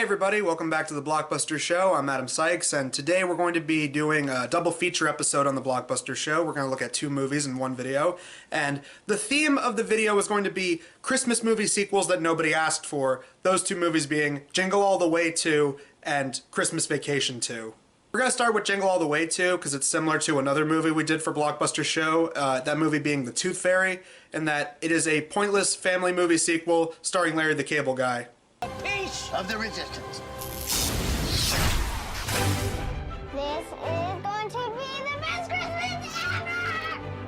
everybody, welcome back to the Blockbusters show. I'm Adam Sykes, and today we're going to be doing a double feature episode on the Blockbusters show. We're going to look at two movies in one video, and the theme of the video is going to be Christmas movie sequels that nobody asked for, those two movies being Jingle All The Way 2 and Christmas Vacation 2. We're going to start with Jingle All The Way 2 because it's similar to another movie we did for Blockbuster Show, that movie being The Tooth Fairy, in that it is a pointless family movie sequel starring Larry the Cable Guy. A piece of the resistance. This is going to be the best Christmas ever!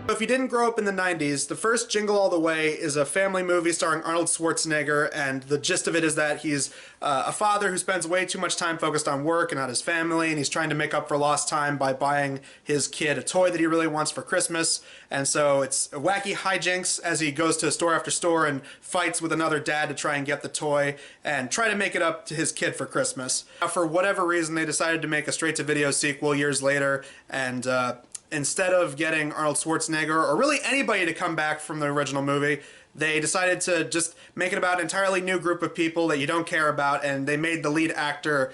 If you didn't grow up in the 90s, the first Jingle All The Way is a family movie starring Arnold Schwarzenegger, and the gist of it is that he's a father who spends way too much time focused on work and not his family, and he's trying to make up for lost time by buying his kid a toy that he really wants for Christmas. And so it's wacky hijinks as he goes to store after store and fights with another dad to try and get the toy and try to make it up to his kid for Christmas. Now, for whatever reason, they decided to make a straight-to-video sequel years later, and instead of getting Arnold Schwarzenegger or really anybody to come back from the original movie, they decided to just make it about an entirely new group of people that you don't care about, and they made the lead actor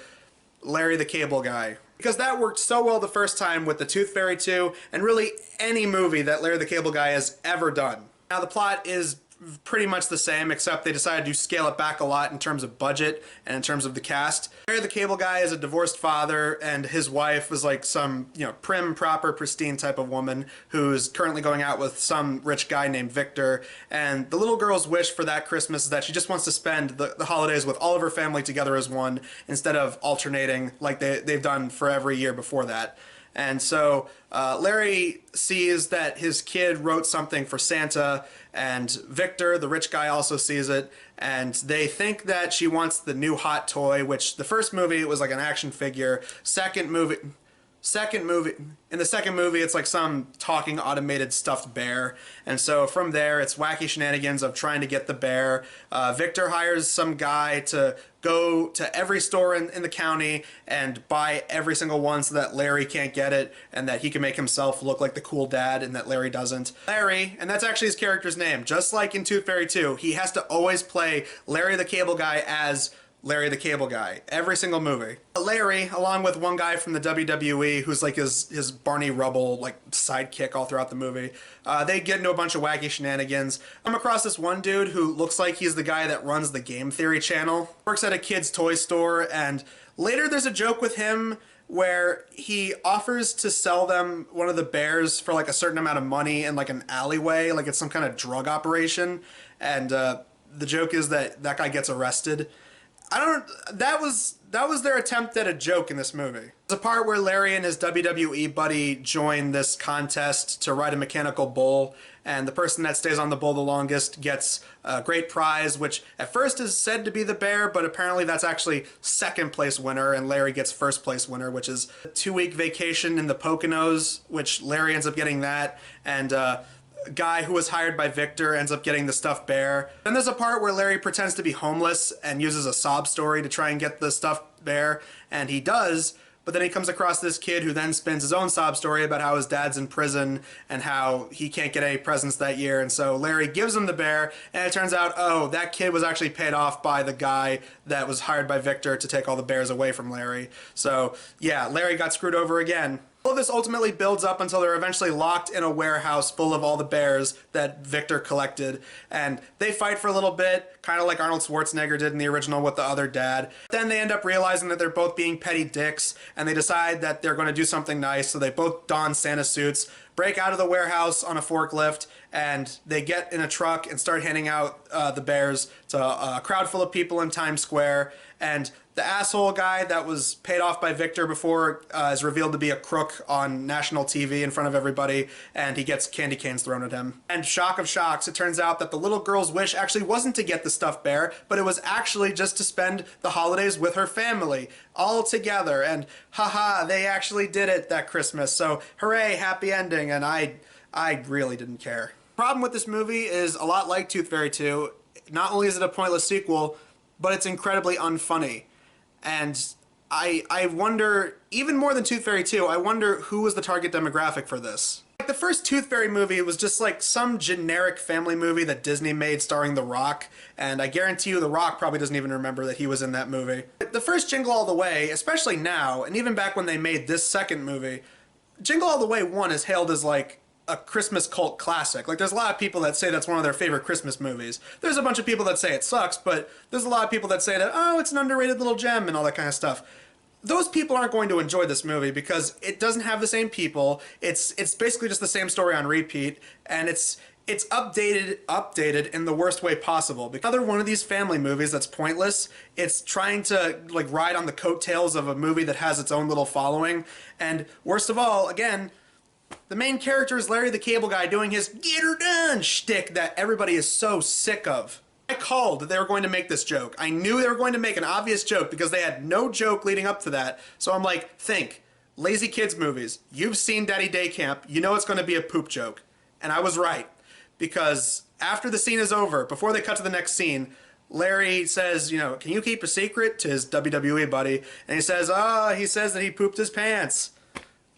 Larry the Cable Guy. Because that worked so well the first time with The Tooth Fairy 2, and really any movie that Larry the Cable Guy has ever done. Now the plot is pretty much the same, except they decided to scale it back a lot in terms of budget and in terms of the cast. Larry the Cable Guy is a divorced father, and his wife is like some, prim, proper, pristine type of woman who's currently going out with some rich guy named Victor. And the little girl's wish for that Christmas is that she just wants to spend the holidays with all of her family together as one, instead of alternating like they've done for every year before that. And so Larry sees that his kid wrote something for Santa, and Victor, the rich guy, also sees it, and they think that she wants the new hot toy, which the first movie it was like an action figure. In the second movie, it's like some talking automated stuffed bear. And so from there, it's wacky shenanigans of trying to get the bear. Victor hires some guy to go to every store in the county and buy every single one so that Larry can't get it and that he can make himself look like the cool dad and that Larry doesn't. Larry, and that's actually his character's name, just like in Tooth Fairy 2, he has to always play Larry the Cable Guy as Larry the Cable Guy, every single movie. Larry, along with one guy from the WWE who's like his Barney Rubble like sidekick all throughout the movie, they get into a bunch of wacky shenanigans. I'm across this one dude who looks like he's the guy that runs the Game Theory channel, works at a kid's toy store, and later there's a joke with him where he offers to sell them one of the bears for like a certain amount of money in like an alleyway, like it's some kind of drug operation, and the joke is that guy gets arrested. That was their attempt at a joke in this movie. There's a part where Larry and his WWE buddy join this contest to ride a mechanical bull, and the person that stays on the bull the longest gets a great prize, which at first is said to be the bear, but apparently that's actually second place winner, and Larry gets first place winner, which is a 2-week vacation in the Poconos, which Larry ends up getting that, and guy who was hired by Victor ends up getting the stuffed bear. Then there's a part where Larry pretends to be homeless and uses a sob story to try and get the stuffed bear, and he does, but then he comes across this kid who then spins his own sob story about how his dad's in prison and how he can't get any presents that year, and so Larry gives him the bear, and it turns out, oh, that kid was actually paid off by the guy that was hired by Victor to take all the bears away from Larry. So yeah, Larry got screwed over again. All of this ultimately builds up until they're eventually locked in a warehouse full of all the bears that Victor collected, and they fight for a little bit, kind of like Arnold Schwarzenegger did in the original with the other dad. Then they end up realizing that they're both being petty dicks, and they decide that they're going to do something nice, so they both don Santa suits, break out of the warehouse on a forklift, and they get in a truck and start handing out the bears to a crowd full of people in Times Square. And the asshole guy that was paid off by Victor before is revealed to be a crook on national TV in front of everybody, and he gets candy canes thrown at him. And shock of shocks, it turns out that the little girl's wish actually wasn't to get the stuffed bear, but it was actually just to spend the holidays with her family, all together. And haha, they actually did it that Christmas, so hooray, happy ending, and I really didn't care. The problem with this movie is a lot like Tooth Fairy 2. Not only is it a pointless sequel, but it's incredibly unfunny. And I wonder, even more than Tooth Fairy 2, I wonder who was the target demographic for this. Like the first Tooth Fairy movie was just like some generic family movie that Disney made starring The Rock, and I guarantee you The Rock probably doesn't even remember that he was in that movie. The first Jingle All The Way, especially now, and even back when they made this second movie, Jingle All The Way 1 is hailed as like a Christmas cult classic. Like there's a lot of people that say that's one of their favorite Christmas movies. There's a bunch of people that say it sucks, but there's a lot of people that say that, oh, it's an underrated little gem and all that kind of stuff. Those people aren't going to enjoy this movie because it doesn't have the same people. It's basically just the same story on repeat, and it's updated in the worst way possible. Another one of these family movies that's pointless. It's trying to like ride on the coattails of a movie that has its own little following, and worst of all, again, the main character is Larry the Cable Guy doing his "get her done" shtick that everybody is so sick of. I called that they were going to make this joke. I knew they were going to make an obvious joke because they had no joke leading up to that. So I'm like, think, lazy kids movies. You've seen Daddy Day Camp. You know it's going to be a poop joke. And I was right. Because after the scene is over, before they cut to the next scene, Larry says, you know, can you keep a secret, to his WWE buddy? And he says that he pooped his pants.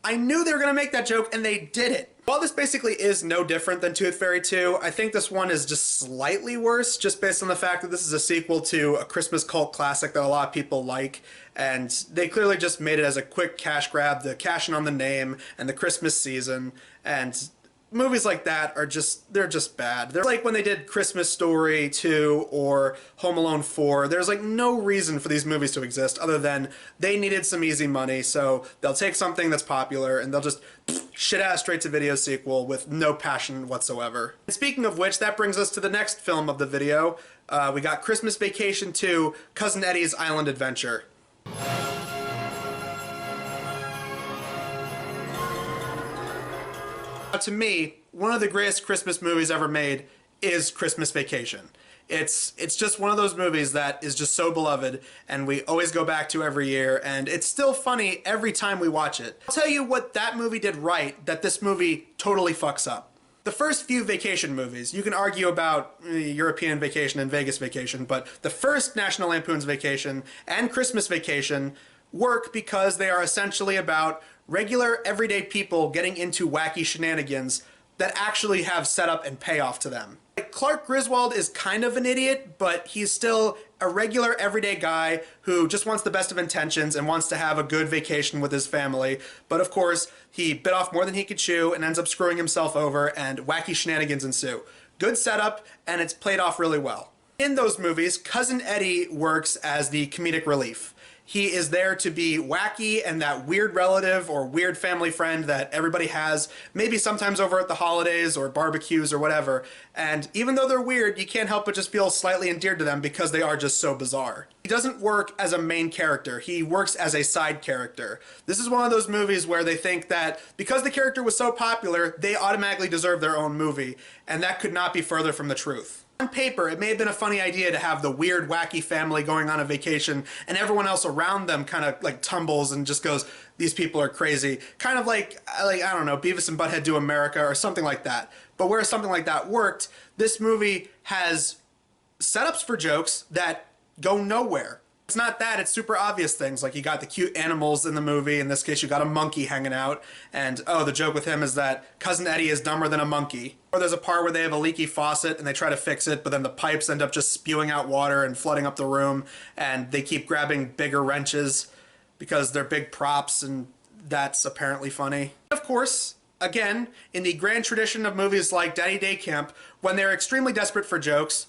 I knew they were going to make that joke, and they did it. While this basically is no different than Tooth Fairy 2, I think this one is just slightly worse, just based on the fact that this is a sequel to a Christmas cult classic that a lot of people like, and they clearly just made it as a quick cash grab to cash in on the name and the Christmas season, and movies like that are they're just bad. They're like when they did Christmas Story 2 or Home Alone 4. There's like no reason for these movies to exist other than they needed some easy money, so they'll take something that's popular and they'll just shit out a straight-to-video sequel with no passion whatsoever. And speaking of which, that brings us to the next film of the video. We got Christmas Vacation 2, Cousin Eddie's Island Adventure. To me, one of the greatest Christmas movies ever made is Christmas Vacation. It's just one of those movies that is just so beloved, and we always go back to every year, and it's still funny every time we watch it. I'll tell you what that movie did right that this movie totally fucks up. The first few vacation movies, you can argue about European Vacation and Vegas Vacation, but the first National Lampoon's Vacation and Christmas Vacation work because they are essentially about regular, everyday people getting into wacky shenanigans that actually have setup and payoff to them. Clark Griswold is kind of an idiot, but he's still a regular, everyday guy who just wants the best of intentions and wants to have a good vacation with his family. But of course, he bit off more than he could chew and ends up screwing himself over, and wacky shenanigans ensue. Good setup, and it's played off really well. In those movies, Cousin Eddie works as the comedic relief. He is there to be wacky and that weird relative or weird family friend that everybody has, maybe sometimes over at the holidays or barbecues or whatever. And even though they're weird, you can't help but just feel slightly endeared to them because they are just so bizarre. He doesn't work as a main character. He works as a side character. This is one of those movies where they think that because the character was so popular, they automatically deserve their own movie. And that could not be further from the truth. On paper, it may have been a funny idea to have the weird, wacky family going on a vacation and everyone else around them kind of like tumbles and just goes, these people are crazy. Kind of like, I don't know, Beavis and Butthead Do America or something like that. But where something like that worked, this movie has setups for jokes that go nowhere. It's not that, it's super obvious things, like you got the cute animals in the movie, in this case you got a monkey hanging out, and oh, the joke with him is that Cousin Eddie is dumber than a monkey. Or there's a part where they have a leaky faucet and they try to fix it, but then the pipes end up just spewing out water and flooding up the room, and they keep grabbing bigger wrenches because they're big props, and that's apparently funny. Of course, again, in the grand tradition of movies like Daddy Day Camp, when they're extremely desperate for jokes,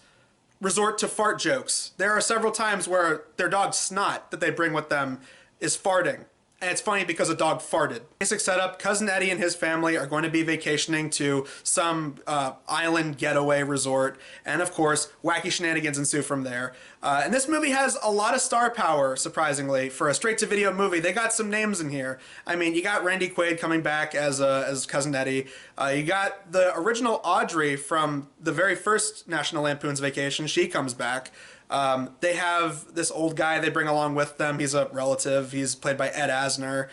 resort to fart jokes. There are several times where their dog's snot that they bring with them is farting. And it's funny because a dog farted. Basic setup, Cousin Eddie and his family are going to be vacationing to some island getaway resort. And of course, wacky shenanigans ensue from there. And this movie has a lot of star power, surprisingly. For a straight-to-video movie, they got some names in here. I mean, you got Randy Quaid coming back as Cousin Eddie. You got the original Audrey from the very first National Lampoon's Vacation. She comes back. They have this old guy they bring along with them. He's a relative. He's played by Ed Asner.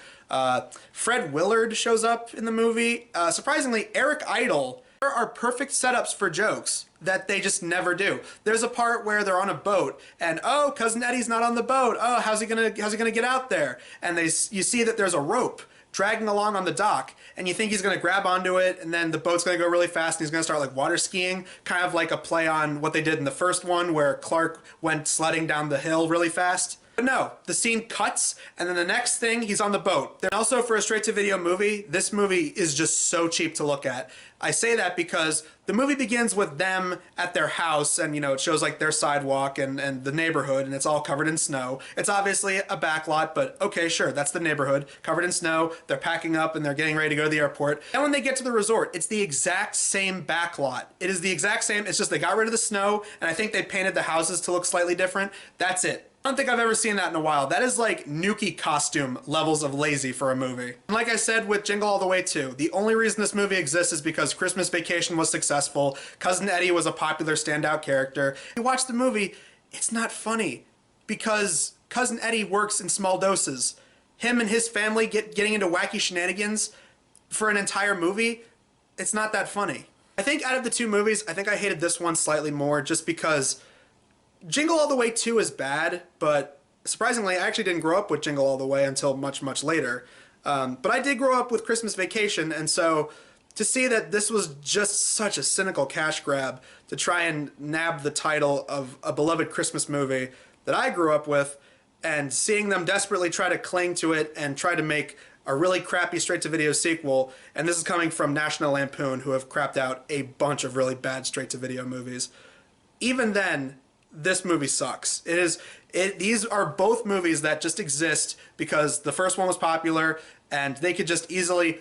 Fred Willard shows up in the movie. Surprisingly, Eric Idle. There are perfect setups for jokes that they just never do. There's a part where they're on a boat and, oh, Cousin Eddie's not on the boat. Oh, how's he gonna get out there? And you see that there's a rope dragging along on the dock, and you think he's going to grab onto it, and then the boat's going to go really fast, and he's going to start like water skiing, kind of like a play on what they did in the first one where Clark went sledding down the hill really fast. But no, the scene cuts, and then the next thing, he's on the boat. And also, for a straight-to-video movie, this movie is just so cheap to look at. I say that because the movie begins with them at their house, and, you know, it shows, like, their sidewalk and the neighborhood, and it's all covered in snow. It's obviously a backlot, but okay, sure, that's the neighborhood, covered in snow. They're packing up, and they're getting ready to go to the airport. And when they get to the resort, it's the exact same backlot. It is the exact same, it's just they got rid of the snow, and I think they painted the houses to look slightly different. That's it. I don't think I've ever seen that in a while. That is like Nuki costume levels of lazy for a movie. And like I said with Jingle All The Way 2, the only reason this movie exists is because Christmas Vacation was successful, Cousin Eddie was a popular standout character. You watch the movie, it's not funny because Cousin Eddie works in small doses. Him and his family getting into wacky shenanigans for an entire movie, it's not that funny. I think out of the two movies, I think I hated this one slightly more just because Jingle All The Way 2 is bad, but surprisingly, I actually didn't grow up with Jingle All The Way until much, much later. But I did grow up with Christmas Vacation, and so to see that this was just such a cynical cash grab to try and nab the title of a beloved Christmas movie that I grew up with, and seeing them desperately try to cling to it and try to make a really crappy straight-to-video sequel, and this is coming from National Lampoon, who have crapped out a bunch of really bad straight-to-video movies. Even then, this movie sucks. These are both movies that just exist because the first one was popular and they could just easily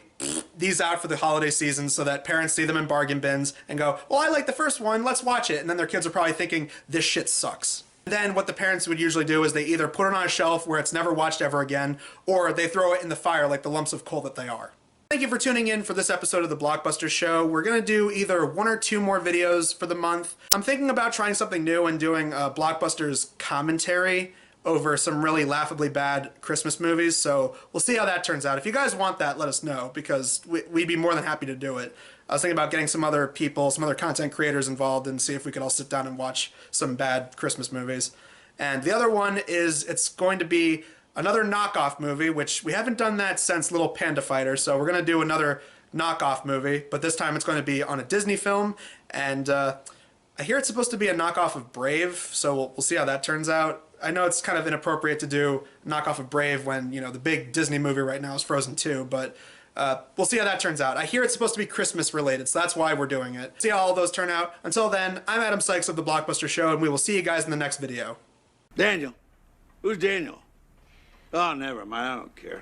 these out for the holiday season so that parents see them in bargain bins and go, well, I like the first one, let's watch it. And then their kids are probably thinking, this shit sucks. Then what the parents would usually do is they either put it on a shelf where it's never watched ever again, or they throw it in the fire like the lumps of coal that they are. Thank you for tuning in for this episode of the Blockbusters show. We're going to do either one or two more videos for the month. I'm thinking about trying something new and doing a Blockbusters commentary over some really laughably bad Christmas movies, so we'll see how that turns out. If you guys want that, let us know, because we'd be more than happy to do it. I was thinking about getting some other people, some other content creators involved and see if we could all sit down and watch some bad Christmas movies. And the other one is it's going to be another knockoff movie, which we haven't done that since Little Panda Fighter, so we're going to do another knockoff movie, but this time it's going to be on a Disney film, and I hear it's supposed to be a knockoff of Brave, so we'll see how that turns out. I know it's kind of inappropriate to do a knockoff of Brave when, you know, the big Disney movie right now is Frozen 2, but we'll see how that turns out. I hear it's supposed to be Christmas related, so that's why we're doing it. See how all those turn out. Until then, I'm Adam Sykes of The Blockbuster Show, and we will see you guys in the next video. Daniel. Who's Daniel? Oh, never mind. I don't care.